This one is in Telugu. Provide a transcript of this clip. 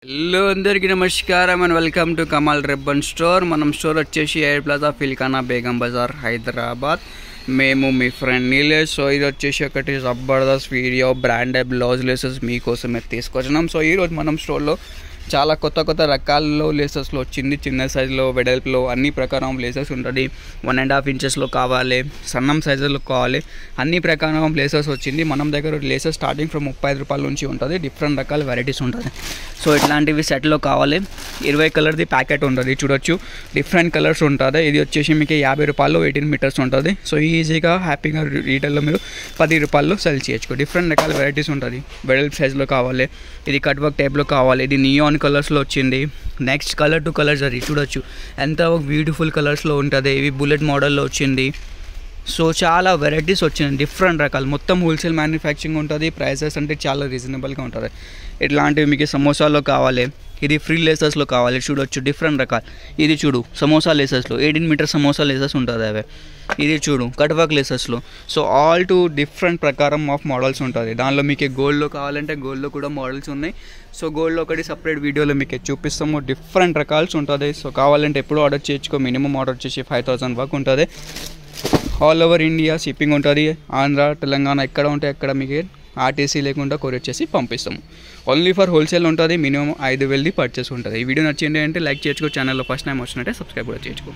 హలో అందరికీ నమస్కారం and welcome to Kamal ribbon store. మనం స్టోర్ వచ్చేసి ఎయిర్ ప్లాజా ఫిల్కానా బేగం బజార్ హైదరాబాద్. మేము మీ ఫ్రెండ్ నీలేష్. సో ఇది వచ్చేసి ఒకటి జబర్దస్త్ వీడియో బ్రాండెడ్ బ్లౌజ్ లేసెస్ మీకోసమే తీసుకొచ్చినాం. సో ఈరోజు మనం స్టోర్లో చాలా కొత్త రకాల్లో లేసెస్లో వచ్చింది. చిన్న సైజులో వెడల్పులో అన్ని ప్రకారం లేసెస్ ఉంటుంది. 1.5 ఇంచెస్లో కావాలి, సన్నం సైజులో కావాలి, అన్ని ప్రకారం లేసెస్ వచ్చింది. మనం దగ్గర లేసెస్ స్టార్టింగ్ ఫ్రమ్ 35 రూపాయల నుంచి ఉంటుంది. డిఫరెంట్ రకాల వెరైటీస్ ఉంటుంది. సో ఇట్లాంటివి సెట్లో కావాలి. 20 కలర్ది ప్యాకెట్ ఉంటుంది, చూడొచ్చు. డిఫరెంట్ కలర్స్ ఉంటుంది. ఇది వచ్చేసి మీకు 50 రూపాయలు 18 మీటర్స్ ఉంటుంది. సో ఈజీగా హ్యాపీగా రీటైల్లో మీరు 10 రూపాయల్లో సెల్ చేయొచ్చు. డిఫరెంట్ రకాల వెరైటీస్ ఉంటుంది. వెడల్పు సైజులో కావాలి, ఇది కట్ వర్క్ టైప్లో కావాలి, ఇది నియాన్ కలర్స్లో వచ్చింది. నెక్స్ట్ కలర్ టు కలర్స్ అది చూడొచ్చు, ఎంత బ్యూటిఫుల్ కలర్స్లో ఉంటుంది. ఇవి బుల్లెట్ మోడల్లో వచ్చింది. సో చాలా వెరైటీస్ వచ్చినాయి, డిఫరెంట్ రకాలు. మొత్తం హోల్సేల్ మ్యానుఫ్యాక్చరింగ్ ఉంటుంది. ప్రైసెస్ అంటే చాలా రీజనబుల్గా ఉంటుంది. ఇట్లాంటివి మీకు సమోసాలో కావాలి, ఇది ఫ్రీ లేసెస్లో కావాలి, చూడొచ్చు. డిఫరెంట్ రకాలు. ఇది చూడు సమోసా లేసెస్లో 18 మీటర్ సమోసా లేసెస్ ఉంటుంది అవే. ఇది చూడు కట్ వర్క్ లేసెస్లో. సో ఆల్ టు డిఫరెంట్ ప్రకారం ఆఫ్ మోడల్స్ ఉంటుంది. దానిలో మీకు గోల్డ్లో కావాలంటే గోల్డ్లో కూడా మోడల్స్ ఉన్నాయి. సో గోల్డ్లో ఒకటి సపరేట్ వీడియోలో మీకు చూపిస్తాము. డిఫరెంట్ రకాల్స్ ఉంటుంది. సో కావాలంటే ఎప్పుడు ఆర్డర్ చేసుకో. మినిమం ఆర్డర్ వచ్చేసి 5000 వరకు ఉంటుంది. ఆల్ ఓవర్ ఇండియా షిప్పింగ్ ఉంటుంది. ఆంధ్ర, తెలంగాణ ఎక్కడ ఉంటే అక్కడ మీకు ఆర్టీసీ లేకుండా కొరియర్ చేసి పంపిస్తాము. ఓన్లీ ఫర్ హోల్సేల్ ఉంటుంది. మినిమం 5000ది పర్చేస్ ఉంటుంది. ఈ వీడియో నచ్చింది అంటే లైక్ చేసుకో. ఛానల్లో ఫస్ట్ టైం వచ్చినట్టే సబ్స్క్రైబ్ కూడా చేసుకో.